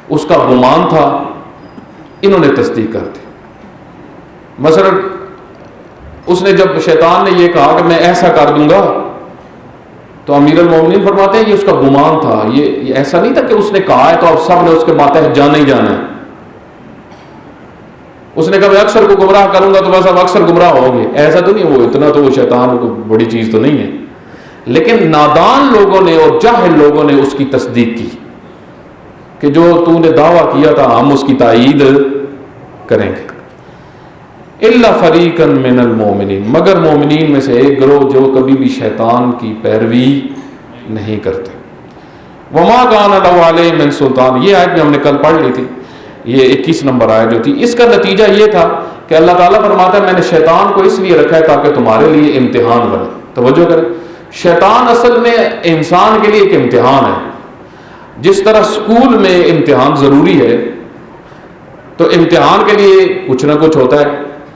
اس کا گمان تھا، انہوں نے تصدیق کر دی۔ مثلا اس نے جب شیطان نے یہ کہا کہ میں ایسا کر دوں گا، تو امیر المومنین فرماتے ہیں یہ اس کا گمان تھا، یہ ایسا نہیں تھا کہ اس نے کہا ہے تو اب سب نے اس کے ماتحت جانا ہی جانا ہے۔ اس نے کہا میں اکثر کو گمراہ کروں گا تو بس اب اکثر گمراہ ہو گے، ایسا تو نہیں، وہ اتنا تو وہ شیطان کو بڑی چیز تو نہیں ہے۔ لیکن نادان لوگوں نے اور جاہل لوگوں نے اس کی تصدیق کی کہ جو تو نے دعویٰ کیا تھا ہم اس کی تائید کریں گے۔ الا فریقا من المؤمنین، مگر مومنین میں سے ایک گروہ جو کبھی بھی شیطان کی پیروی نہیں کرتے۔ وما کان لہ علیہم من سلطان، یہ آیت میں ہم نے کل پڑھ لی تھی، یہ 21 نمبر آیت جو تھی۔ اس کا نتیجہ یہ تھا کہ اللہ تعالیٰ فرماتا ہے میں نے شیطان کو اس لیے رکھا ہے تاکہ تمہارے لیے امتحان بنے۔ توجہ کریں، شیطان اصل میں انسان کے لیے ایک امتحان ہے۔ جس طرح اسکول میں امتحان ضروری ہے، تو امتحان کے لیے کچھ نہ کچھ ہوتا ہے،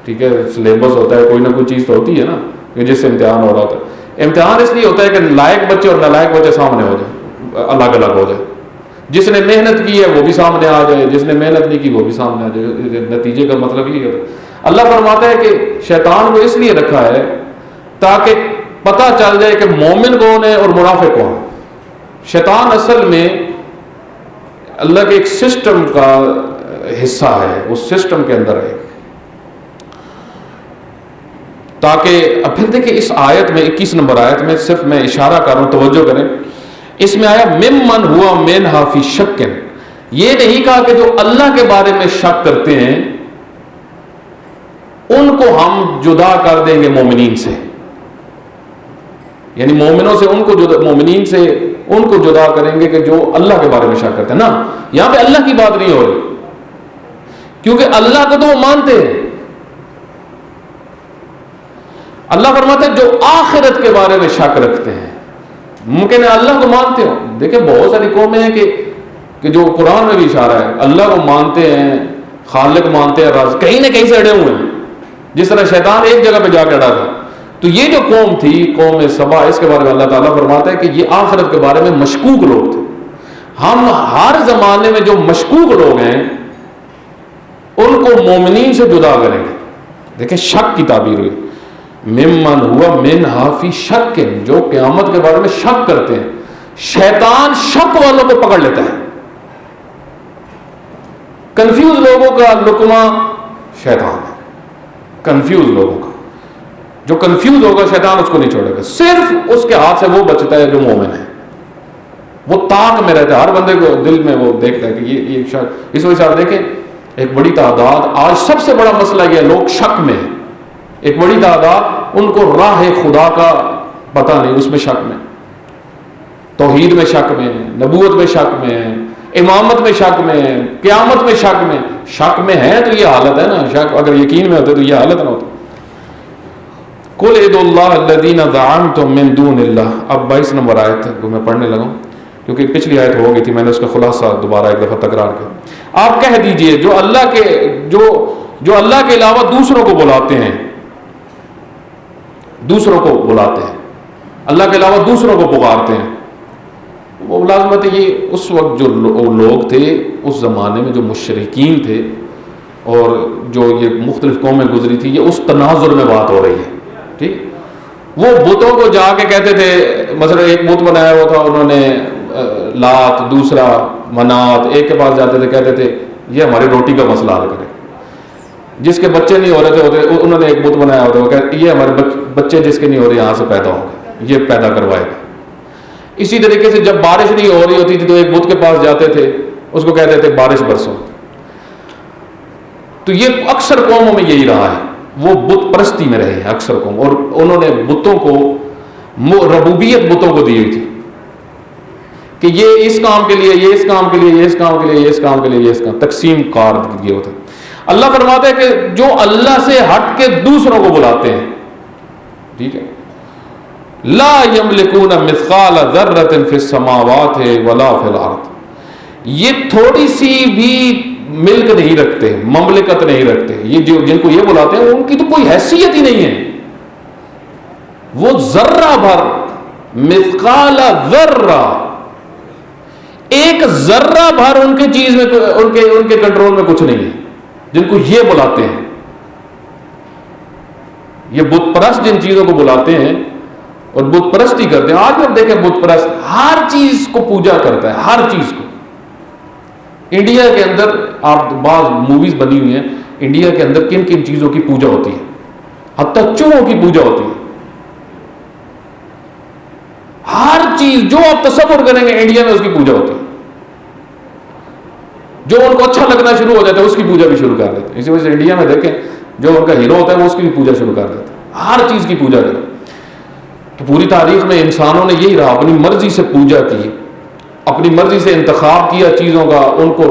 ٹھیک ہے، سلیبس ہوتا ہے، کوئی نہ کوئی چیز تو ہوتی ہے نا جس سے امتحان ہو رہا ہوتا ہے۔ امتحان اس لیے ہوتا ہے کہ لائق بچے اور نالائق بچے سامنے ہو جائیں، الگ الگ ہو جائے، جس نے محنت کی ہے وہ بھی سامنے آ جائے، جس نے محنت نہیں کی وہ بھی سامنے آ جائے۔ نتیجے کا مطلب یہ ہے اللہ فرماتا ہے کہ شیطان کو اس لیے رکھا ہے تاکہ پتہ چل جائے کہ مومن کون ہے اور منافق کون ہے۔ شیطان اصل میں اللہ کے ایک سسٹم کا حصہ ہے، اس سسٹم کے اندر ہے۔ تاکہ اب پھر دیکھیں اس آیت میں 21 نمبر آیت میں صرف میں اشارہ کر رہا ہوں، توجہ کریں، اس میں آیا ممن ہوا منہا فی شک، یہ نہیں کہا کہ جو اللہ کے بارے میں شک کرتے ہیں ان کو ہم جدا کر دیں گے مومنین سے، یعنی مومنوں سے ان کو جدا، مومنین سے ان کو جدا کریں گے کہ جو اللہ کے بارے میں شک کرتے ہیں نا۔ یہاں پہ اللہ کی بات نہیں ہو رہی، کیونکہ اللہ کو تو وہ مانتے ہیں۔ اللہ فرماتے ہیں جو آخرت کے بارے میں شک رکھتے ہیں، ممکن ہے اللہ کو مانتے ہو، دیکھیں بہت ساری قومیں ہیں کہ جو قرآن میں بھی اشارہ ہے اللہ کو مانتے ہیں، خالق مانتے ہیں، راز کہیں نہ کہیں سے اڑے ہوئے ہیں، جس طرح شیطان ایک جگہ پہ جا کے اڑا تھا۔ تو یہ جو قوم تھی قوم سبا، اس کے بارے میں اللہ تعالیٰ فرماتا ہے کہ یہ آخرت کے بارے میں مشکوک لوگ تھے۔ ہم ہر زمانے میں جو مشکوک لوگ ہیں ان کو مومنین سے جدا کریں گے۔ دیکھیں شک کی تعبیر ہوئی، ممن ہوا منہا فی شک، جو قیامت کے بارے میں شک کرتے ہیں۔ شیطان شک والوں کو پکڑ لیتا ہے، کنفیوز لوگوں کا لقمہ شیطان ہے، کنفیوز لوگوں کا، جو کنفیوز ہوگا شیطان اس کو نہیں چھوڑے گا، صرف اس کے ہاتھ سے وہ بچتا ہے جو مومن ہے، وہ طاق میں رہتا ہے، ہر بندے کو دل میں وہ دیکھتا ہے کہ یہ شک۔ اس وجہ سے آپ دیکھیں ایک بڑی تعداد، آج سب سے بڑا مسئلہ یہ لوگ شک میں ہیں، ایک بڑی تعداد ان کو راہ خدا کا پتہ نہیں، اس میں شک میں، توحید میں شک میں، نبوت میں شک میں، امامت میں شک میں، قیامت میں شک میں، شک میں ہے تو یہ حالت ہے نا، شک اگر یقین میں ہوتے تو یہ حالت نہ ہوتی۔ قل ادعوا اللہ الذین زعمتم من دون اللہ، اب 22 نمبر آیت کو میں پڑھنے لگا کیونکہ پچھلی آیت ہو گئی تھی، میں نے اس کا خلاصہ دوبارہ ایک دفعہ تکرار کیا۔ آپ کہہ دیجئے جو اللہ کے علاوہ دوسروں کو بلاتے ہیں، دوسروں کو بلاتے ہیں، اللہ کے علاوہ دوسروں کو پکارتے ہیں، وہ ملازمت ہے یہ اس وقت جو لوگ تھے اس زمانے میں جو مشرکین تھے اور جو یہ مختلف قومیں گزری تھی، یہ اس تناظر میں بات ہو رہی ہے، ٹھیک۔ وہ بتوں کو جا کے کہتے تھے، مثلا ایک بت بنایا ہوا تھا انہوں نے لات، دوسرا منات، ایک کے پاس جاتے تھے کہتے تھے یہ ہماری روٹی کا مسئلہ حل کرے، جس کے بچے نہیں ہو رہے تھے انہوں نے ایک بت بنایا ہوتا ہے کہ یہ ہمارے بچے جس کے نہیں ہو رہے یہاں سے پیدا ہوں گے، یہ پیدا کروائے گا۔ اسی طریقے سے جب بارش نہیں ہو رہی ہوتی تھی تو ایک بت کے پاس جاتے تھے، اس کو کہتے تھے بارش برسو۔ تو یہ اکثر قوموں میں یہی رہا ہے، وہ بت پرستی میں رہے ہیں اکثر قوم، اور انہوں نے بتوں کو ربوبیت بتوں کو دی ہوئی تھی کہ یہ اس کام کے لیے، یہ اس کام کے لیے، یہ اس کام کے لیے، یہ اس کام کے لیے، یہ اس کام، تقسیم کار یہ ہوتا ہے۔ اللہ فرماتا ہے کہ جو اللہ سے ہٹ کے دوسروں کو بلاتے ہیں، ٹھیک ہے، لا یملکون مثقال ذرۃ فی السماوات ولا فی الارض، یہ تھوڑی سی بھی ملک نہیں رکھتے، مملکت نہیں رکھتے، یہ جو جن کو یہ بلاتے ہیں ان کی تو کوئی حیثیت ہی نہیں ہے، وہ ذرہ بھر، مثقال ذرہ، ایک ذرہ بھر ان کے چیز میں ان کے کنٹرول میں کچھ نہیں ہے، جن کو یہ بلاتے ہیں، یہ بت پرست جن چیزوں کو بلاتے ہیں اور بت پرستی کرتے ہیں. آج بھی آپ دیکھیں بت پرست ہر چیز کو پوجا کرتا ہے، ہر چیز کو. انڈیا کے اندر آپ بعض موویز بنی ہوئی ہیں، انڈیا کے اندر کن کن چیزوں کی پوجا ہوتی ہے، حتیٰ چوہوں کی پوجا ہوتی ہے. ہر چیز جو آپ تصور کریں گے انڈیا میں اس کی پوجا ہوتی ہے. جو ان کو اچھا لگنا شروع ہو جاتا ہے اس کی پوجا بھی شروع کر دیتے ہیں. اسی وجہ سے انڈیا میں دیکھیں جو ان کا ہیرو ہوتا ہے وہ اس کی بھی پوجا شروع کر دیتے ہیں، ہر چیز کی پوجا کرتے. تو پوری تاریخ میں انسانوں نے یہی رہا، اپنی مرضی سے پوجا کی، اپنی مرضی سے انتخاب کیا چیزوں کا، ان کو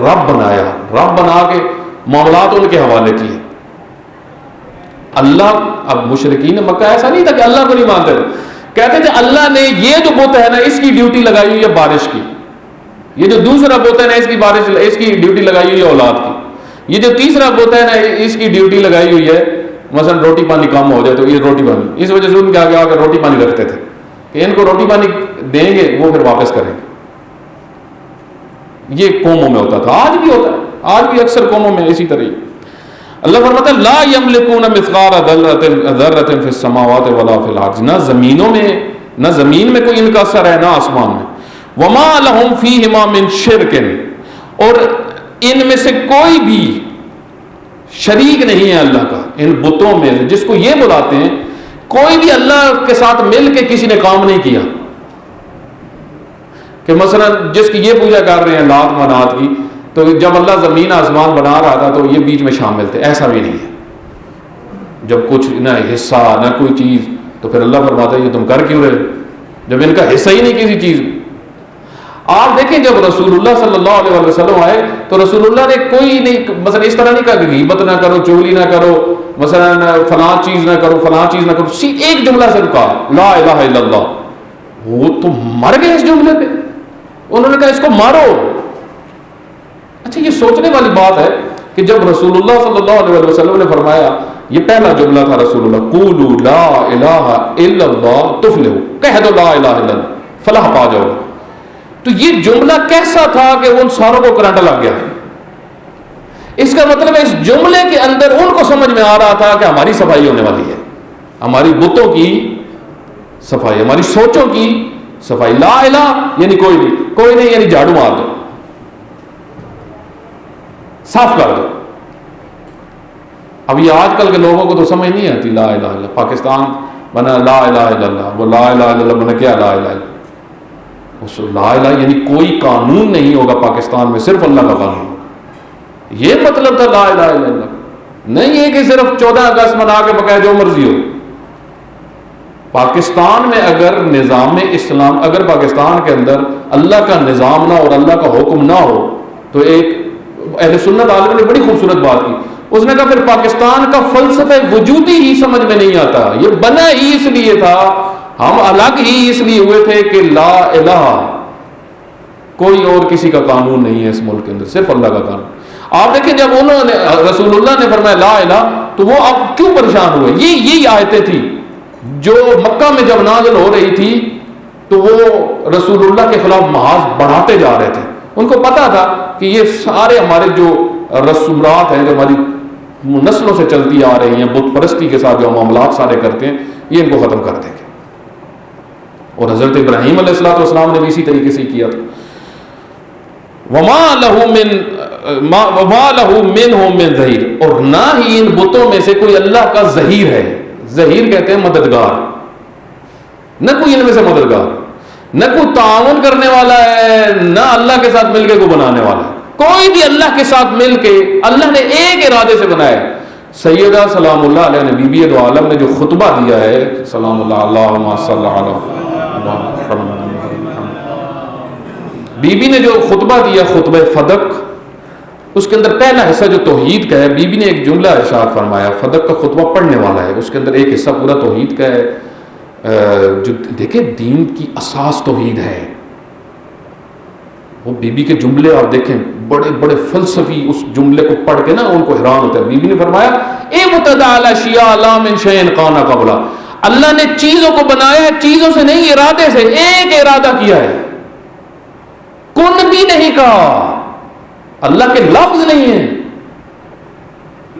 رب بنایا، رب بنا کے معاملات ان کے حوالے کیے. اللہ، اب مشرکین مکہ ایسا نہیں تھا کہ اللہ کو نہیں مانتے تھے، کہتے تھے اللہ نے یہ جو بت ہے نا اس کی ڈیوٹی لگائی ہوئی ہے بارش کی، یہ جو دوسرا بت ہے نا اس کی ڈیوٹی لگائی ہوئی ہے اولاد کی، یہ جو تیسرا بت ہے نا اس کی ڈیوٹی لگائی ہوئی ہے مثلا روٹی پانی کم ہو جائے تو یہ روٹی پانی. اس وجہ سے ان کے آگے آ کر روٹی پانی رکھتے تھے کہ ان کو روٹی پانی دیں گے وہ پھر واپس کریں گے. یہ قوموں میں ہوتا تھا، آج بھی ہوتا ہے، آج بھی اکثر قوموں میں اسی طرح. اللہ فرماتا ہے لا یملکون مثقال ذرۃ فی السماوات ولا فی الارض، نہ زمینوں میں، نہ زمین میں کوئی ان کا اثر ہے نہ آسمان میں. وما لہم فیہما من شرک، اور ان میں سے کوئی بھی شریک نہیں ہے اللہ کا ان بتوں میں سے جس کو یہ بلاتے ہیں. کوئی بھی اللہ کے ساتھ مل کے کسی نے کام نہیں کیا کہ مثلا جس کی یہ پوجا کر رہے ہیں لات منات کی، تو جب اللہ زمین آسمان بنا رہا تھا تو یہ بیچ میں شامل تھے. ایسا بھی نہیں ہے. جب کچھ نہ حصہ نہ کوئی چیز تو پھر اللہ فرماتا ہے یہ تم کر کیوں رہے جب ان کا حصہ ہی نہیں کسی چیز میں. آپ دیکھیں جب رسول اللہ صلی اللہ علیہ وسلم آئے تو رسول اللہ نے کوئی نہیں مثلا اس طرح نہیں کہا کہ غیبت نہ کرو، چغلی نہ کرو، مثلا فلاں چیز نہ کرو، فلاں چیز نہ کرو. ایک جملہ سے کہا لا الہ الا اللہ. وہ تو مر گئے اس جملے پہ، انہوں نے کہا اس کو مارو. اچھا یہ سوچنے والی بات ہے کہ جب رسول اللہ صلی اللہ علیہ وسلم نے فرمایا، یہ پہلا جملہ تھا رسول اللہ، قولوا لا الہ الا اللہ تفلحوا، کہہ دو لا الہ الا اللہ فلاح پا جاؤ. تو یہ جملہ کیسا تھا کہ ان ساروں کو کرنٹ لگ گیا. اس کا مطلب ہے اس جملے کے اندر ان کو سمجھ میں آ رہا تھا کہ ہماری صفائی ہونے والی ہے، ہماری بتوں کی صفائی، ہماری سوچوں کی صفائی. لا الہ یعنی کوئی نہیں، کوئی نہیں یعنی جھاڑو مار دو، صاف کر دو. اب یہ آج کل کے لوگوں کو تو سمجھ نہیں آتی لا الہ الا اللہ. پاکستان بنا لا الہ الا اللہ، وہ لا الہ الا اللہ بنا کیا لا الہ الا لا الہ یعنی کوئی قانون نہیں ہوگا پاکستان میں، صرف اللہ کا قانون. یہ مطلب تھا لا الہ الا اللہ. نہیں ہے کہ صرف 14 اگست منا کے بقایا جو مرضی ہو. پاکستان میں اگر نظام اسلام، اگر پاکستان کے اندر اللہ کا نظام نہ اور اللہ کا حکم نہ ہو تو ایک اہل سنت عالم نے بڑی خوبصورت بات کی. اس نے کہا پھر پاکستان کا فلسفہ وجودی ہی سمجھ میں نہیں آتا. یہ بنا ہی اس لیے تھا، ہم الگ ہی اس لیے ہوئے تھے کہ لا الہ، کوئی اور کسی کا قانون نہیں ہے اس ملک کے اندر، صرف اللہ کا قانون. آپ دیکھیں جب انہوں نے رسول اللہ نے فرمایا لا الہ تو وہ اب کیوں پریشان ہوئے. یہی آیتیں تھیں جو مکہ میں جب نازل ہو رہی تھی تو وہ رسول اللہ کے خلاف محاذ بڑھاتے جا رہے تھے. ان کو پتا تھا کہ یہ سارے ہمارے جو رسومات ہیں جو ہماری نسلوں سے چلتی آ رہی ہیں، بت پرستی کے ساتھ جو معاملات سارے کرتے ہیں، یہ ان کو ختم کر دیں گے. اور حضرت ابراہیم علیہ السلام نے بھی اسی طریقے سے کیا تھا. وما لہ منہم من ظہیر، اور نہ ہی ان بتوں میں سے کوئی اللہ کا ظہیر ہے. ظہیر کہتے ہیں مددگار. نہ کوئی ان میں سے مددگار، نہ کوئی تعاون کرنے والا ہے، نہ اللہ کے ساتھ مل کے کوئی بنانے والا ہے. کوئی بھی اللہ کے ساتھ مل کے، اللہ نے ایک ارادے سے بنایا. سیدہ سلام اللہ علیہ نے، بی بی دو عالم نے جو خطبہ دیا ہے، سلام اللہ اللہم صلی علی بی بی نے جو خطبہ دیا، خطبہ فدق، اس کے اندر پہلا حصہ جو توحید کا ہے، بی بی نے ایک جملہ ارشاد فرمایا. فدق کا خطبہ پڑھنے والا ہے، اس کے اندر ایک حصہ پورا توحید کا ہے. جو دیکھیں دین کی اساس توحید ہے. وہ بی بی کے جملے آپ دیکھیں، بڑے بڑے فلسفی، اس جملے کو پڑھ کے نا ان کو حیران ہوتا ہے. بی بی نے فرمایا ابتدأ الاشیاء لا من شیء کان قبلہ، اللہ نے چیزوں کو بنایا ہے چیزوں سے نہیں، ارادے سے. ایک ارادہ کیا ہے، کن بھی نہیں کہا. اللہ کے لفظ نہیں ہیں.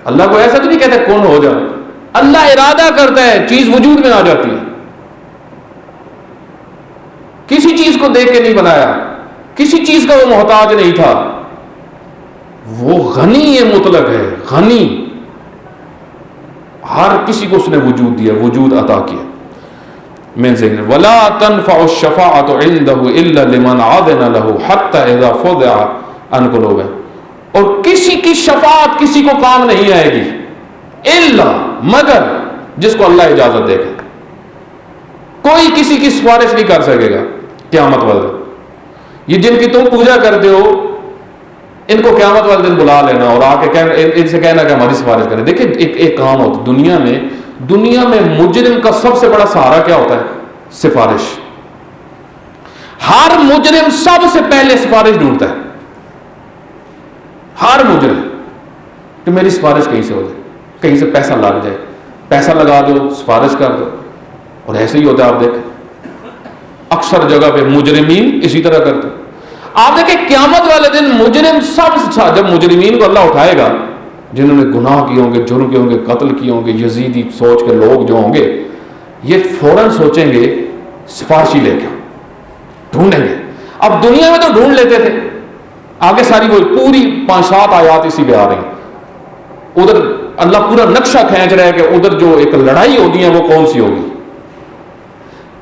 اللہ کو ایسا تو نہیں کہتے کن ہو جا. اللہ ارادہ کرتا ہے, چیز وجود میں آ جاتی ہے. کسی چیز کو دیکھ کے نہیں بنایا, کسی چیز کا وہ محتاج نہیں تھا. وہ غنی ہے, مطلق ہے, غنی. ہر کسی کو اس نے وجود دیا, وجود عطا کیا. من ذکر ولا تنفع الشفاعة عنده الا لمن اذن له حتى اذا فزع عن قلوبهم. اور کسی کی شفاعت کسی کو کام نہیں آئے گی الا مگر جس کو اللہ اجازت دے گا. کوئی کسی کی سفارش نہیں کر سکے گا قیامت والے دن. یہ جن کی تم پوجا کرتے ہو ان کو قیامت والے دن بلا لینا اور آ کے ان سے کہنا کہ ہماری سفارش کریں. دیکھیں ایک کام ہوتا دنیا میں مجرم کا سب سے بڑا سہارا کیا ہوتا ہے؟ سفارش. ہر مجرم سب سے پہلے سفارش ڈھونڈتا ہے. ہر مجرم کہ میری سفارش کہیں سے ہو جائے, کہیں سے پیسہ لگ جائے, پیسہ لگا دو, سفارش کر دو. اور ایسے ہی ہوتا ہے. آپ دیکھیں اکثر جگہ پہ مجرمین اسی طرح کرتے. آپ دیکھیں قیامت والے دن مجرم جب مجرمین کو اللہ اٹھائے گا, جنہوں نے گناہ کیے ہوں گے, جرم کیے ہوں گے, قتل کیے ہوں گے, یزیدی سوچ کے لوگ جو ہوں گے, یہ فوراً سوچیں گے سفارشی لے کے ڈھونڈیں گے. اب دنیا میں تو ڈھونڈ لیتے تھے, آگے ساری وہ پوری 5-7 آیات اسی پہ آ رہی ہیں. ادھر اللہ پورا نقشہ کھینچ رہا ہے کہ ادھر جو ایک لڑائی ہوتی ہے وہ کون سی ہوگی.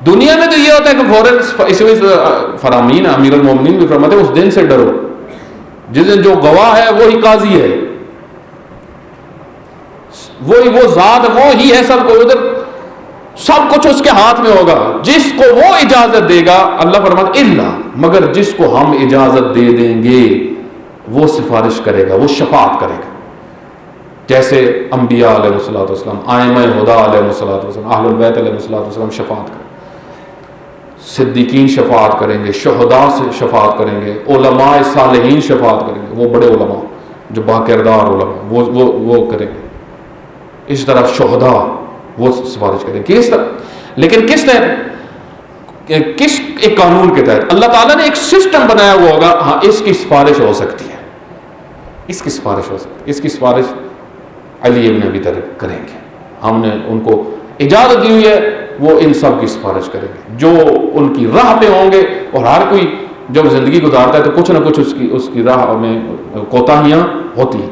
دنیا میں تو یہ ہوتا ہے کہ فوراً اس فرامین امیر المومنین بھی فرماتے ہیں اس دن سے ڈرو جس دن جو گواہ ہے وہی قاضی ہے, وہی وہ ذات, وہی ہے سب کو. ادھر سب کچھ اس کے ہاتھ میں ہوگا. جس کو وہ اجازت دے گا, اللہ فرماتا ہے الا مگر جس کو ہم اجازت دے دیں گے وہ سفارش کرے گا, وہ شفاعت کرے گا. جیسے انبیاء علیہ السلام, ائمہ ہدیٰ علیہ السلام, اہل البیت علیہ السلام شفاعت کریں, صدیقین شفاعت کریں گے, شہداء سے شفاعت کریں گے, علماء صالحین شفاعت کریں گے, وہ بڑے علماء جو باکردار علماء وہ کریں گے. اس طرح شہداء وہ سفارش کریں گے. کس طرح, لیکن کس طرح, کس ایک قانون کے تحت اللہ تعالیٰ نے ایک سسٹم بنایا ہوا ہوگا. ہاں اس کی سفارش ہو سکتی ہے, اس کی سفارش ہو سکتی ہے. اس کی سفارش علی ابن ابی طالب کریں گے, ہم نے ان کو اجازت دی ہوئی ہے, وہ ان سب کی سفارش کریں گے جو ان کی راہ پہ ہوں گے. اور ہر کوئی جب زندگی گزارتا ہے تو کچھ نہ کچھ اس کی راہ میں کوتاہیاں ہوتی ہیں.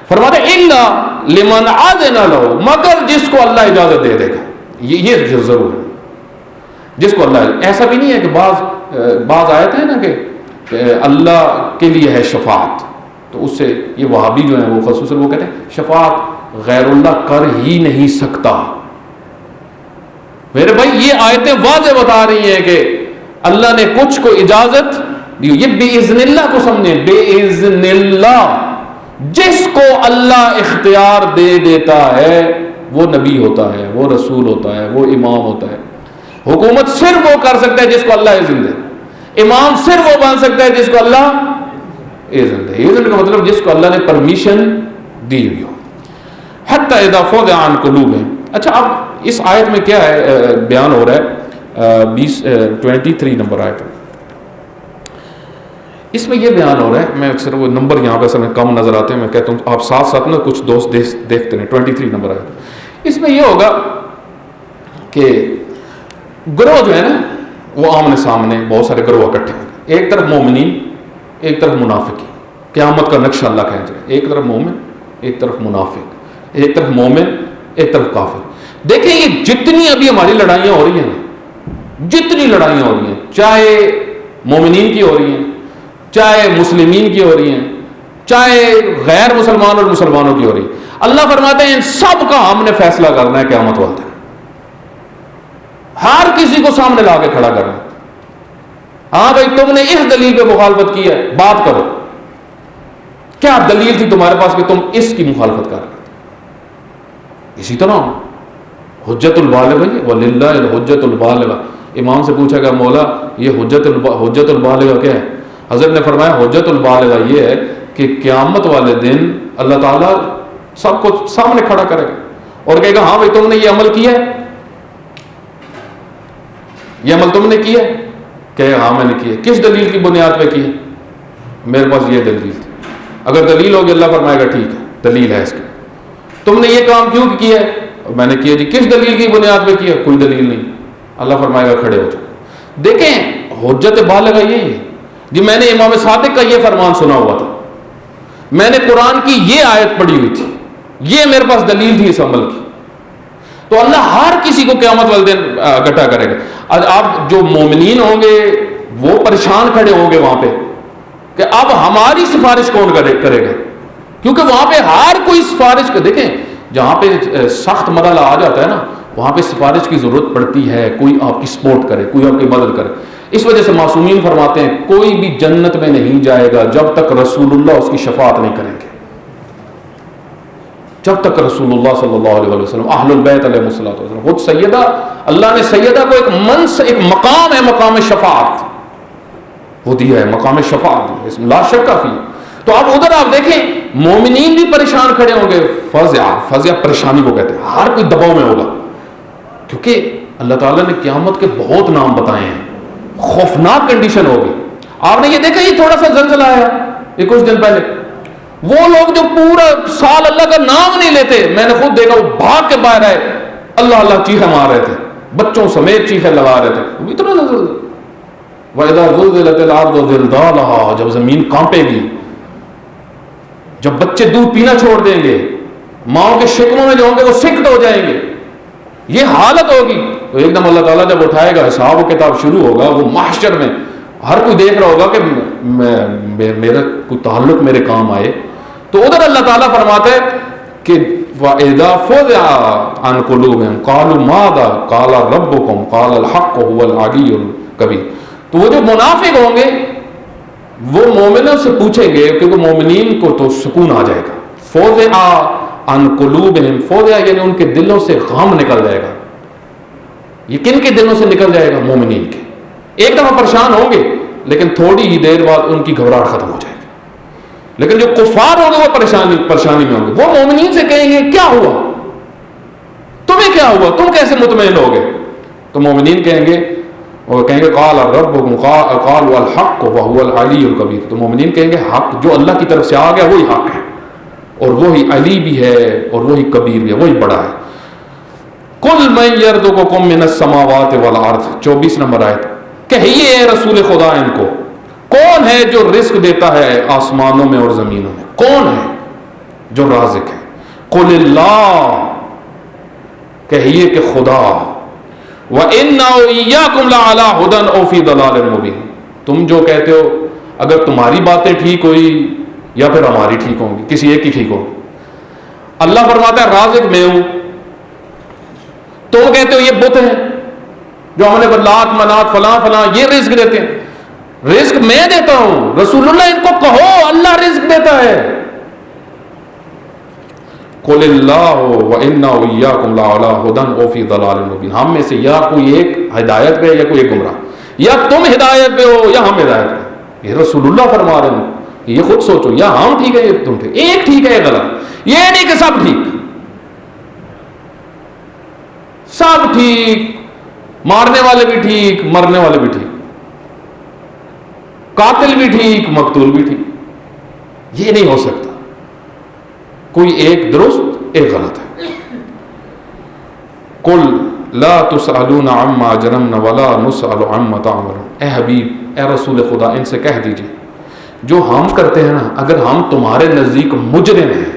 فرماتے الا لمن اذن له, مگر جس کو اللہ اجازت دے دے گا. یہ ضرور ہے, جس کو اللہ. ایسا بھی نہیں ہے کہ بعض آیت ہے نا کہ اللہ کے لیے ہے شفاعت, تو اس سے یہ وہابی جو ہیں وہ خصوصاً وہ کہتے ہیں شفاعت غیر اللہ کر ہی نہیں سکتا. میرے بھائی یہ آیتیں واضح بتا رہی ہیں کہ اللہ نے کچھ کو اجازت دی. یہ بے اذن اللہ کو سمجھیں, بے اذن اللہ. جس کو اللہ اختیار دے دیتا ہے وہ نبی ہوتا ہے, وہ رسول ہوتا ہے, وہ امام ہوتا ہے. حکومت صرف وہ کر سکتا ہے جس کو اللہ اذن دے. امام صرف وہ بن سکتا ہے جس کو اللہ اذن دے. اذن کا مطلب جس کو اللہ نے پرمیشن دی ہوئی ہو. حتی اذا فزع عن قلوبہم. اچھا اب اس آیت میں کیا ہے بیان ہو رہا ہے, 23 نمبر آیت. اس میں یہ بیان ہو رہا ہے, میں اکثر وہ نمبر یہاں پہ اصل میں کم نظر آتے ہیں, میں کہتا ہوں آپ ساتھ ساتھ نا کچھ دوست دیکھتے ہیں. 23 نمبر آیت. اس میں یہ ہوگا کہ گروہ جو ہے نا وہ آمنے سامنے بہت سارے گروہ اکٹھے ہوں گے. ایک طرف مومنین, ایک طرف منافقین. قیامت کا نقشہ اللہ کھینچ رہا ہے. ایک طرف مومن, ایک طرف منافق, ایک طرف مومن, ایک طرف کافر. دیکھیں یہ جتنی ابھی ہماری لڑائیاں ہو رہی ہیں, جتنی لڑائیاں ہو رہی ہیں, چاہے مومنین کی ہو رہی ہیں, چاہے مسلمین کی ہو رہی ہیں, چاہے غیر مسلمان اور مسلمانوں کی ہو رہی, اللہ فرماتے ہیں ان سب کا ہم نے فیصلہ کرنا ہے قیامت والے دن. ہر کسی کو سامنے لا کے کھڑا کرنا. ہاں بھائی تم نے اس دلیل پہ مخالفت کی ہے, بات کرو. کیا دلیل تھی تمہارے پاس کہ تم اس کی مخالفت کر رہے تھے؟ اسی طرح حجت البالغہ, وللہ الحجت البالغہ. امام سے پوچھا گیا مولا یہ حجت البالغہ کیا ہے؟ حضرت نے فرمایا حجت البالغہ یہ ہے کہ قیامت والے دن اللہ تعالیٰ سب کو سامنے کھڑا کرے گا اور کہے گا ہاں بھائی تم نے یہ عمل کیا ہے, یہ عمل تم نے کیا ہے. کہ ہاں میں نے کی ہے. کس دلیل کی بنیاد پہ کی ہے؟ میرے پاس یہ دلیل تھی. اگر دلیل ہوگی اللہ فرمائے گا ٹھیک ہے دلیل ہے اس کی. تم نے یہ کام کیوں کیا ہے؟ میں نے کیا جی. کس دلیل کی بنیاد پہ کیا؟ کوئی دلیل نہیں. اللہ فرمائے گا کھڑے ہو جاؤ. دیکھیں حجت بالغہ یہی ہے جی. میں نے امام صادق کا یہ فرمان سنا ہوا تھا, میں نے قرآن کی یہ آیت پڑھی ہوئی تھی, یہ میرے پاس دلیل تھی اس عمل کی. تو اللہ ہر کسی کو قیامت والے دن اکٹھا کرے گا. آپ جو مومنین ہوں گے وہ پریشان کھڑے ہوں گے وہاں پہ کہ اب ہماری سفارش کون کرے گا, کیونکہ وہاں پہ ہر کوئی سفارش. دیکھیں جہاں پہ سخت مرحلہ آ جاتا ہے نا, وہاں پہ سفارش کی ضرورت پڑتی ہے, کوئی آپ کی سپورٹ کرے, کوئی آپ کی مدد کرے. اس وجہ سے معصومین فرماتے ہیں کوئی بھی جنت میں نہیں جائے گا جب تک رسول اللہ اس کی شفاعت نہیں کریں گے. جب تک رسول اللہ صلی اللہ علیہ وسلم اہل البیت علیہ السلام, خود سیدہ, اللہ نے سیدہ کو ایک مقام ہے, مقام شفاعت وہ دیا ہے, مقام شفاعت اس میں لا شک کافی. تو اب ادھر آپ دیکھیں مومنین بھی پریشان کھڑے ہوں گے. فزع پریشانی کو کہتے ہیں, ہر کوئی دباؤ میں ہوگا, کیونکہ اللہ تعالیٰ نے قیامت کے بہت نام بتائے ہیں. خوفناک کنڈیشن ہوگی. آپ نے یہ دیکھا یہ تھوڑا سا زلزلہ آیا یہ کچھ دن پہلے, وہ لوگ جو پورا سال اللہ کا نام نہیں لیتے, میں نے خود دیکھا وہ بھاگ کے باہر آئے, اللہ اللہ چیخیں مار رہے تھے, بچوں سمیت چیخیں لگا رہے تھے. اتنا زلزلہ. وَإِذَا زُلْزِلَتِ الْأَرْضُ زِلْزَالَهَا, جب زمین کانپے گی, جب بچے دودھ پینا چھوڑ دیں گے, ماؤں کے شکموں میں جو ہوں گے وہ سکت ہو جائیں گے, یہ حالت ہوگی. تو ایک دم اللہ تعالیٰ جب اٹھائے گا, حساب و کتاب شروع ہوگا, وہ محشر میں ہر کوئی دیکھ رہا ہوگا کہ میرا کوئی تعلق میرے کام آئے. تو ادھر اللہ تعالیٰ فرماتا ہے کہ وَإِذَا فُزِعَ عَنْ قُلُوبِهِمْ قَالُوا مَاذَا قَالَ رَبُّكُمْ قَالَ الْحَقُّ هُوَ الْعَلِيُّ الْكَبِيرُ. تو وہ جو منافق ہوں گے وہ مومنوں سے پوچھیں گے, کیونکہ مومنین کو تو سکون آ جائے گا. فُزِعَ عَنْ قُلُوبِهِمْ, فُزِعَ یعنی ان کے دلوں سے غم نکل جائے گا. یہ کن کے دلوں سے نکل جائے گا؟ مومنین کے. ایک دفعہ پریشان ہوں گے لیکن تھوڑی ہی دیر بعد ان کی گھبراہٹ ختم ہو جائے گی. لیکن جو کفار ہوں گے وہ پریشانی میں ہوں گے. وہ مومنین سے کہیں گے کیا ہوا, تمہیں کیا ہوا, تم کیسے مطمئن ہو گئے؟ تو مومنین کہیں گے قال ربکم قالوا الحق وهو العلی الکبیر. تو مومنین کہیں گے حق جو اللہ کی طرف سے آ گیا وہی حق ہے, اور وہی علی بھی ہے اور وہی کبیر بھی ہے, وہی بڑا ہے. قل من یرزقکم من السماوات والارض, 24 نمبر آیت. کہیے اے رسول خدا ان کو, کون ہے جو رزق دیتا ہے آسمانوں میں اور زمینوں میں؟ کون ہے جو رازق ہے؟ قل اللہ, کہیے کہ خدا. وَإِنَّا وَإِيَّاكُمْ لَعَلَىٰ هُدًى أَوْ فِي ضَلَالٍ مُبِينٍ. تم جو کہتے ہو, اگر تمہاری باتیں ٹھیک ہوئی یا پھر ہماری ٹھیک ہوں گی, کسی ایک کی ٹھیک ہوگی. اللہ فرماتا ہے رازق میں ہوں, تم کہتے ہو یہ بت ہیں جو ہم نے لات منات فلاں فلاں یہ رزق دیتے ہیں. رزق میں دیتا ہوں. رسول اللہ ان کو کہو اللہ رزق دیتا ہے. قل اللہ وَإِنَّا وَإِيَّاكُمْ لَعَلَىٰ هُدًى أَوْ فِي ضَلَالٍ مُبِينٍ. ہم میں سے یا کوئی ایک ہدایت پہ یا کوئی ایک گمراہ, یا تم ہدایت پہ ہو یا ہم ہدایت پہ. یہ رسول اللہ فرما رہے ہیں, یہ خود سوچو, یا ہم ٹھیک ہے یا تم ٹھیک. ایک ٹھیک ہے یا غلط, یہ نہیں کہ سب ٹھیک. سب ٹھیک, مارنے والے بھی ٹھیک, مرنے والے بھی ٹھیک, قاتل بھی ٹھیک, مقتول بھی ٹھیک. یہ نہیں ہو سکتا. کوئی ایک درست ایک غلط ہے. قل لا تسألون عما اجرمنا ولا نسأل عما تعملون. اے حبیب, اے رسول خدا, ان سے کہہ دیجئے جو ہم کرتے ہیں نا, اگر ہم تمہارے نزدیک مجرم ہیں,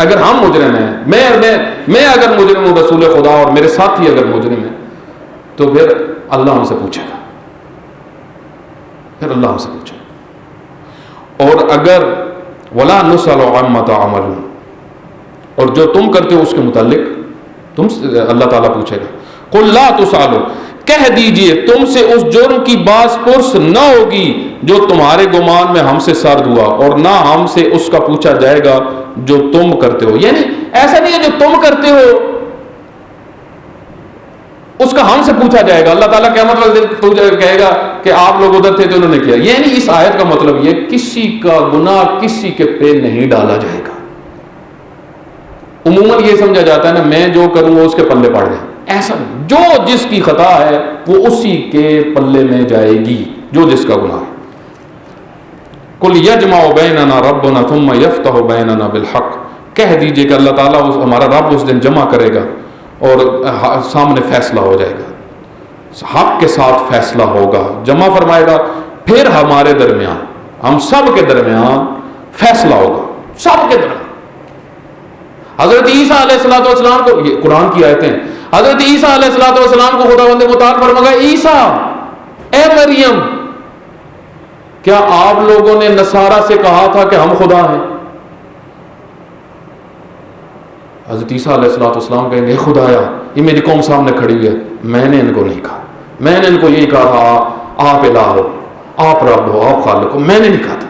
اگر ہم مجرم ہیں, میں اگر مجرم ہوں رسول خدا, اور میرے ساتھی اگر مجرم ہیں, تو پھر اللہ ہم سے پوچھے گا, پھر اللہ ہم سے پوچھے گا. اور اگر ولا نسأل عما تعملون, اور جو تم کرتے ہو اس کے متعلق تم اللہ تعالیٰ پوچھے گا. قل لا تسألوا, کہہ دیجئے تم سے اس جرم کی باز پرس نہ ہوگی جو تمہارے گمان میں ہم سے سرد ہوا, اور نہ ہم سے اس کا پوچھا جائے گا جو تم کرتے ہو. یعنی ایسا نہیں ہے جو تم کرتے ہو اس کا ہم سے پوچھا جائے گا. اللہ تعالیٰ کیا مطلب کہے گا کہ آپ لوگ ادھر تھے تو انہوں نے کیا. یہ نہیں, اس آیت کا مطلب یہ کسی کا گناہ کسی کے پہ نہیں ڈالا جائے گا. عموماً یہ سمجھا جاتا ہے نا, میں جو کروں وہ اس کے پلے پڑ جائے. ایسا نہیں، جو جس کی خطا ہے وہ اسی کے پلے میں جائے گی، جو جس کا گناہ ہے۔ قل یجمع بیننا ربنا ثم یفتح بیننا بالحق، کہہ دیجئے کہ اللہ تعالیٰ ہمارا رب اس دن جمع کرے گا اور سامنے فیصلہ ہو جائے گا، حق کے ساتھ فیصلہ ہوگا، جمع فرمائے گا، پھر ہمارے درمیان، ہم سب کے درمیان فیصلہ ہوگا، سب کے درمیان۔ حضرت عیسیٰ علیہ السلام کو، یہ قرآن کی آیتیں، حضرت عیسیٰ علیہ السلام کو خداوند متعال فرمائے گا، عیسیٰ اے مریم، کیا آپ لوگوں نے نصارہ سے کہا تھا کہ ہم خدا ہیں؟ حضرت عیسیٰ علیہ السلام کہیں گے، خدایا یہ میری قوم سامنے کھڑی ہوئی ہے، میں نے ان کو نہیں کہا، میں نے ان کو یہی کہا تھا آپ الہ ہو، آپ رب ہو، آپ خالق ہو، میں نے نہیں کہا تھا۔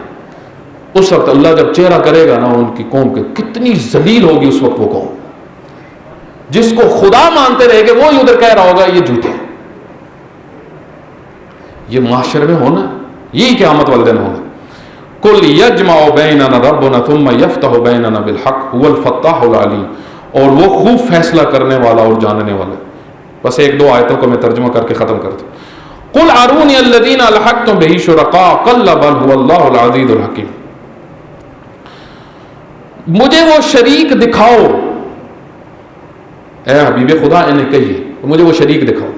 اس وقت اللہ جب چہرہ کرے گا نا ان کی قوم کے، کتنی ذلیل ہوگی اس وقت وہ قوم، جس کو خدا مانتے رہے گے وہ ادھر کہہ رہا ہوگا یہ جھوٹے ہیں۔ یہ معاشرے میں ہونا، یہی قیامت والے دن ہونا۔ قل یجمع بیننا ربنا ثم یفتح بیننا بالحق هو الفتاح العلیم، اور وہ خوب فیصلہ کرنے والا اور جاننے والا۔ بس ایک دو آیتوں کو میں ترجمہ کر کے ختم کر دوں۔ قل ارونی الذین الحقتم بہ شرکاء قل بل هو اللہ العزیز الحکیم، مجھے وہ شریک دکھاؤ، اے حبیب خدا انہیں کہیے مجھے وہ شریک دکھاؤ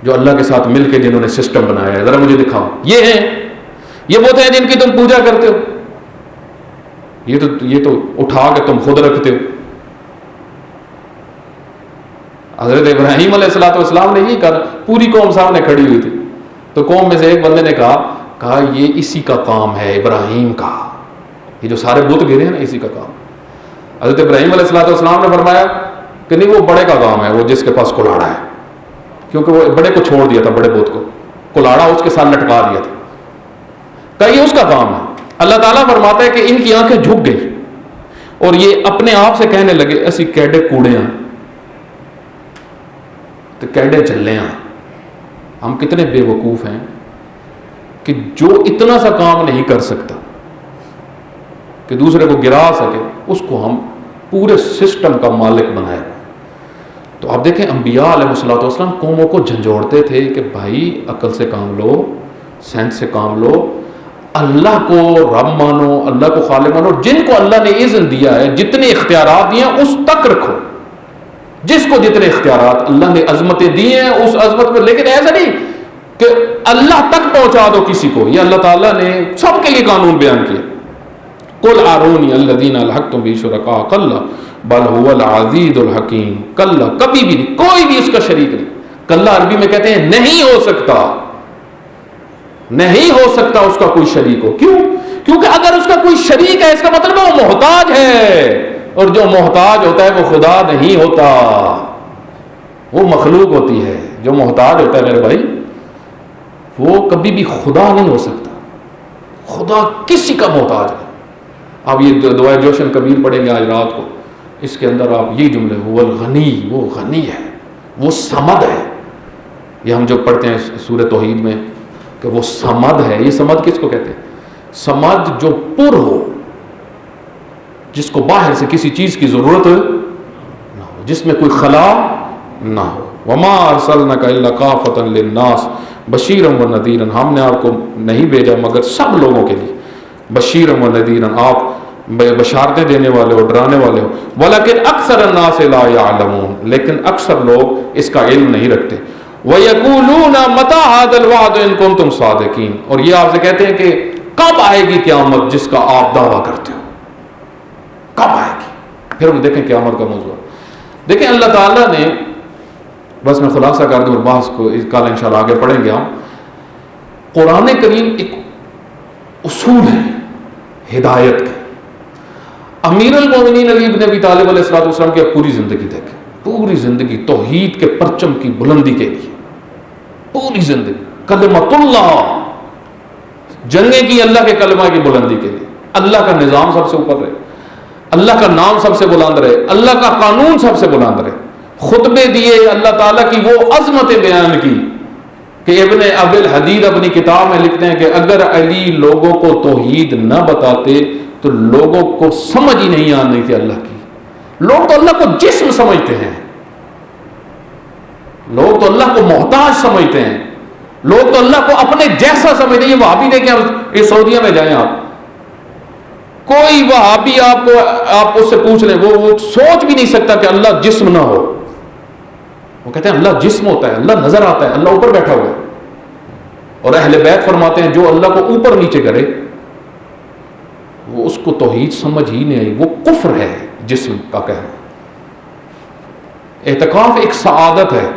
جو اللہ کے ساتھ مل کے جنہوں نے سسٹم بنایا ہے، ذرا مجھے دکھاؤ، یہ ہیں، یہ بت ہیں جن کی تم پوجا کرتے ہو، یہ تو اٹھا کے تم خود رکھتے ہو۔ حضرت ابراہیم علیہ السلام نے یہی کہا، پوری قوم سامنے کھڑی ہوئی تھی، تو قوم میں سے ایک بندے نے کہا یہ اسی کا کام ہے، ابراہیم کا، یہ جو سارے بت گرے ہیں نا اسی کا کام۔ حضرت ابراہیم علیہ السلام نے فرمایا کہ نہیں، وہ بڑے کا کام ہے، وہ جس کے پاس کلاڑا ہے، کیونکہ وہ بڑے کو چھوڑ دیا تھا، بڑے بت کو کلاڑا اس کے ساتھ لٹکا دیا تھا، کہ یہ اس کا کام ہے۔ اللہ تعالیٰ فرماتا ہے کہ ان کی آنکھیں جھک گئی اور یہ اپنے آپ سے کہنے لگے ایسی کیڈے کوڑے ہیں تو کیڈے چلے ہیں، ہم کتنے بے وقوف ہیں کہ جو اتنا سا کام نہیں کر سکتا کہ دوسرے کو گرا سکے، اس کو ہم پورے سسٹم کا مالک بنائے۔ تو آپ دیکھیں انبیاء علیہ السلام قوموں کو جھنجھوڑتے تھے کہ بھائی عقل سے کام لو، سینس سے کام لو، اللہ کو رب مانو، اللہ کو خالق مانو، جن کو اللہ نے اذن دیا ہے، جتنے اختیارات دیے ہیں اس تک رکھو، جس کو جتنے اختیارات اللہ نے عظمتیں دی ہیں اس عظمت میں، لیکن ایسا نہیں کہ اللہ تک پہنچا دو کسی کو، یہ اللہ تعالیٰ نے سب کے لیے قانون بیان کیا۔ قل ارونی الذین الحقتم بہ شرکاء کلا بل هو العزیز الحکیم، کلا کبھی بھی نہیں، کوئی بھی اس کا شریک نہیں، کلا عربی میں کہتے ہیں نہیں ہو سکتا، نہیں ہو سکتا اس کا کوئی شریک ہو۔ کیوں؟ کیونکہ اگر اس کا کوئی شریک ہے اس کا مطلب وہ محتاج ہے، اور جو محتاج ہوتا ہے وہ خدا نہیں ہوتا، وہ مخلوق ہوتی ہے۔ جو محتاج ہوتا ہے میرے بھائی وہ کبھی بھی خدا نہیں ہو سکتا، خدا کسی کا محتاج ہے۔ آپ یہ دعائے جوشن کبیر پڑھیں گے آج رات کو، اس کے اندر آپ یہ جملے، وہ الغنی، وہ غنی ہے، وہ صمد ہے۔ یہ ہم جو پڑھتے ہیں سورہ توحید میں کہ وہ صمد ہے، یہ صمد کس کو کہتے ہیں؟ صمد جو پر ہو، جس کو باہر سے کسی چیز کی ضرورت نہ ہو، جس میں کوئی خلا نہ ہو۔ وما ارسلناک الا کافۃ للناس بشیرا ونذیرا، ہم نے آپ کو نہیں بھیجا مگر سب لوگوں کے لیے، بشیرا ونذیرا، آپ بشارتیں دینے والے ہو، ڈرانے والے ہو۔ ولیکن اکثر الناس لا یعلمون، لیکن اکثر لوگ اس کا علم نہیں رکھتے۔ وَيَقُولُونَ مَتَىٰ هَٰذَا الْوَعْدُ إِن كُنتُمْ صَادِقِينَ، اور یہ آپ سے کہتے ہیں کہ کب آئے گی قیامت جس کا آپ دعویٰ کرتے ہو، کب آئے گی؟ پھر وہ دیکھیں قیامت کا موضوع، دیکھیں اللہ تعالیٰ نے، بس میں خلاصہ کر دوں اور بحث کو کل انشاءاللہ آگے پڑھیں گے ہم۔ قرآن کریم ایک اصول ہے ہدایت کے۔ امیر المومنین علی بن ابی طالب علیہ السلام کی پوری زندگی دیکھیں، پوری زندگی توحید کے پرچم کی بلندی کے لیے، پوری زندگی کلمۃ اللہ، جنگیں کی اللہ کے کلمہ کی بلندی کے لیے، اللہ کا نظام سب سے اوپر رہے، اللہ کا نام سب سے بلند رہے، اللہ کا قانون سب سے بلند رہے، خطبے دیے، اللہ تعالیٰ کی وہ عظمتیں بیان کی کہ ابن ابی الحدید اپنی کتاب میں لکھتے ہیں کہ اگر علی لوگوں کو توحید نہ بتاتے تو لوگوں کو سمجھ ہی نہیں آ رہی تھی اللہ کی۔ لوگ تو اللہ کو جسم سمجھتے ہیں، لوگ تو اللہ کو محتاج سمجھتے ہیں، لوگ تو اللہ کو اپنے جیسا سمجھتے ہیں. یہ وہابی دیکھیں، یہ سعودیہ میں جائیں آپ، کوئی وہابی آپ اس سے پوچھ لیں، وہ سوچ بھی نہیں سکتا کہ اللہ جسم نہ ہو. وہ کہتے ہیں اللہ جسم ہوتا ہے، اللہ نظر آتا ہے، اللہ اوپر بیٹھا ہوا ہے. اور اہل بیت فرماتے ہیں جو اللہ کو اوپر نیچے کرے وہ اس کو توحید سمجھ ہی نہیں آئی، وہ کفر ہے جسم کا کہنا. اعتکاف ایک سعادت ہے.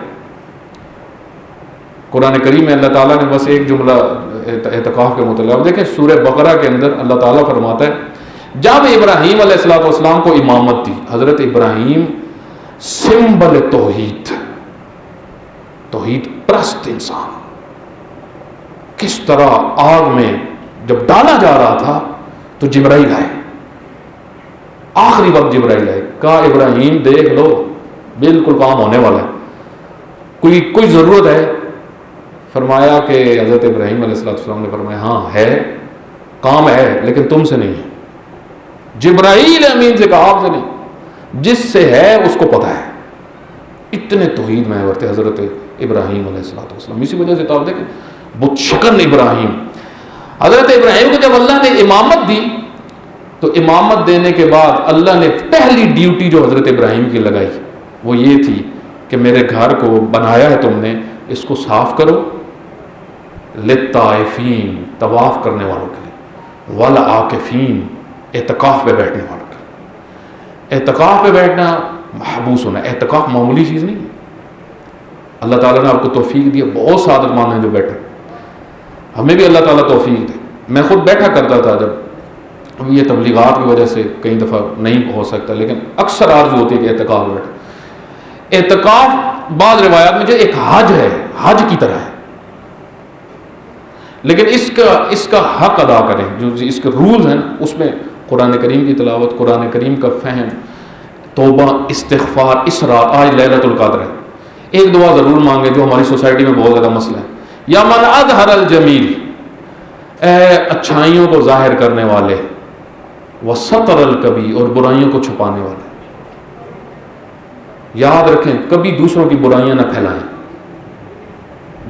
قرآن کریم میں اللہ تعالیٰ نے بس ایک جملہ اعتکاف کے متعلق دیکھیں، سورہ بقرہ کے اندر اللہ تعالیٰ فرماتا ہے جب ابراہیم علیہ السلام کو امامت دی، حضرت ابراہیم سمبل توحید پرست انسان، کس طرح آگ میں جب ڈالا جا رہا تھا تو جبرائیل آئے، آخری وقت جبرائیل آئے، کہا ابراہیم دیکھ لو بالکل کام ہونے والا ہے، کوئی ضرورت ہے؟ فرمایا کہ حضرت ابراہیم علیہ السلام نے فرمایا ہاں ہے، کام ہے لیکن تم سے نہیں ہے. جبرائیل امین سے کہا، آپ سے نہیں، جس سے ہے اس کو پتہ ہے. اتنے توحید میں ورتے حضرت ابراہیم علیہ السلام. اسی وجہ سے تو آپ دیکھیں بت شکن ابراہیم، حضرت ابراہیم کو جب اللہ نے امامت دی تو امامت دینے کے بعد اللہ نے پہلی ڈیوٹی جو حضرت ابراہیم کی لگائی وہ یہ تھی کہ میرے گھر کو بنایا ہے تم نے، اس کو صاف کرو، للطائفین طواف کرنے والوں کے لیے، والعاکفین اعتکاف پہ بیٹھنے والوں کے لیے. اعتکاف پہ بیٹھنا محبوس ہونا، اعتکاف معمولی چیز نہیں ہے. اللہ تعالیٰ نے آپ کو توفیق دی، بہت سعادت مند ہیں جو بیٹھے، ہمیں بھی اللہ تعالیٰ توفیق دے. میں خود بیٹھا کرتا تھا، جب یہ تبلیغات کی وجہ سے کئی دفعہ نہیں ہو سکتا، لیکن اکثر آرزو ہوتی ہے کہ اعتکاف بیٹھے. اعتکاف بعض روایات میں جو ایک حج ہے، حج کی طرح ہے، لیکن اس کا حق ادا کریں. جو اس کے رولز ہیں اس میں قرآن کریم کی تلاوت، قرآن کریم کا فہم، توبہ، استغفار. اس رات آج لیلۃ القدر ہے، ایک دعا ضرور مانگے جو ہماری سوسائٹی میں بہت زیادہ مسئلہ ہے. یا من اظہر الجمیل، اے اچھائیوں کو ظاہر کرنے والے، وستر الکبی، اور برائیوں کو چھپانے والے. یاد رکھیں کبھی دوسروں کی برائیاں نہ پھیلائیں،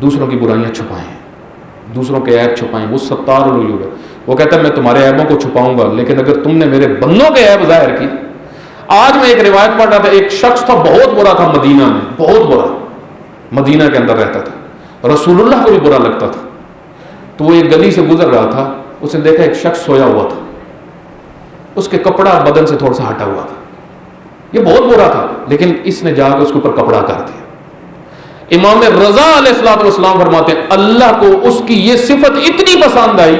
دوسروں کی برائیاں چھپائیں، دوسروں کے عیب چھپائیں. وہ ستار العیوب ہے، وہ کہتا ہے میں تمہارے عیبوں کو چھپاؤں گا، لیکن اگر تم نے میرے بندوں کے عیب ظاہر کی. آج میں ایک روایت پڑھ رہا تھا، ایک شخص تھا بہت برا تھا مدینہ میں، بہت برا، مدینہ کے اندر رہتا تھا، رسول اللہ کو بھی برا لگتا تھا. تو وہ ایک گلی سے گزر رہا تھا، اس نے دیکھا ایک شخص سویا ہوا تھا، اس کے کپڑا بدن سے تھوڑا سا ہٹا ہوا تھا. یہ بہت برا تھا، لیکن اس نے جا کے اس کے اوپر کپڑا کر دیا. امام رضا علیہ السلام فرماتے ہیں اللہ کو اس کی یہ صفت اتنی پسند آئی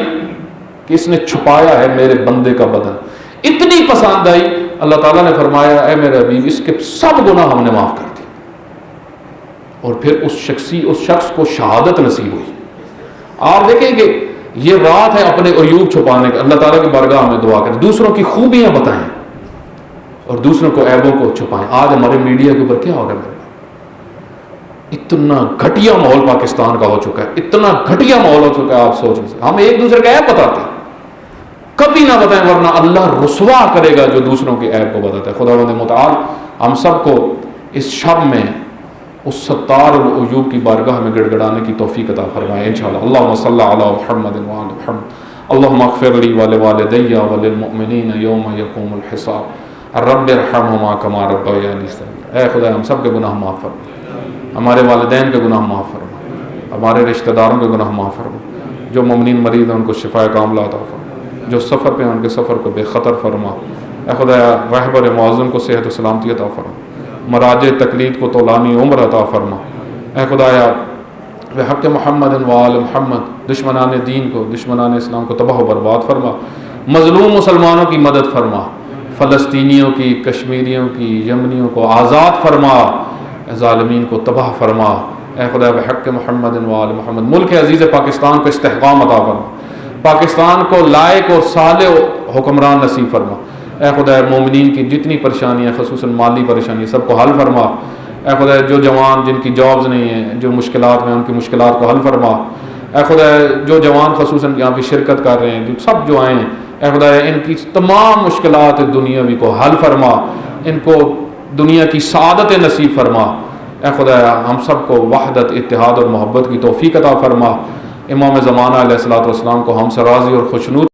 کہ اس نے چھپایا ہے میرے بندے کا بدن. اتنی پسند آئی، اللہ تعالیٰ نے فرمایا اے میرے حبیب اس کے سب گناہ ہم نے معاف کر دیے. اور پھر اس شخص کو شہادت نصیب ہوئی. آپ دیکھیں کہ یہ رات ہے اپنے عیوب چھپانے کا. اللہ تعالیٰ کی بارگاہ میں دعا کریں، دوسروں کی خوبیاں بتائیں اور دوسروں کو عیبوں کو چھپائیں. آج ہمارے میڈیا کے اوپر کیا ہو رہا ہے؟ اتنا گھٹیا ماحول پاکستان کا ہو چکا ہے، اتنا گھٹیا ماحول ہو چکا ہے آپ سوچ نہیں سکتے. ہم ایک دوسرے کا عیب بتاتے ہیں، کبھی نہ بتائیں ورنہ اللہ رسوا کرے گا جو دوسروں کے عیب کو بتاتا ہے. خداوند متعال ہم سب کو اس شب میں اس ستار العیوب کی بارگاہ میں گڑ گڑانے کی توفیق عطا فرمائے انشاءاللہ. اللہم صلی علی محمد وعلی محمد. اللہم اغفر لی ولوالدی وللمؤمنین یوم یقوم الحساب. رب ارحمہما کما ربیانی صغیرا. اے خدا ہم سب کے گناہ معاف فرما، ہمارے والدین کے گناہ معاف فرما، ہمارے رشتہ داروں کے گناہ معاف فرما. جو مومنین مریض ہیں ان کو شفاء کاملہ عطا فرما، جو سفر پہ ہیں ان کے سفر کو بے خطر فرما. اے خدا رہبر معظم کو صحت و سلامتی عطا فرما، مراج تقلید کو طولانی عمر عطا فرما. اے خدایا بحق محمد وآل محمد دشمنان دین کو، دشمنان اسلام کو تباہ و برباد فرما. مظلوم مسلمانوں کی مدد فرما، فلسطینیوں کی، کشمیریوں کی، یمنیوں کو آزاد فرما، ظالمین کو تباہ فرما. اے خدا بحق محمد وآل محمد ملک عزیز پاکستان کو استحکام عطا فرما، پاکستان کو لائق اور صالح حکمران نصیب فرما. اے خدا مومنین کی جتنی پریشانیاں خصوصاً مالی پریشانی سب کو حل فرما. اے خدا جو جوان جن کی جابز نہیں ہیں، جو مشکلات میں ان کی مشکلات کو حل فرما. اے خدا جو جوان خصوصاً یہاں پہ شرکت کر رہے ہیں، جو سب جو آئے ہیں، اے خدا ان کی تمام مشکلات دنیاوی کو حل فرما، ان کو دنیا کی سعادت نصیب فرما. اے خدایا ہم سب کو وحدت، اتحاد اور محبت کی توفیق عطا فرما۔ امام زمانہ علیہ الصلوۃ والسلام کو ہم سے راضی اور خوشنود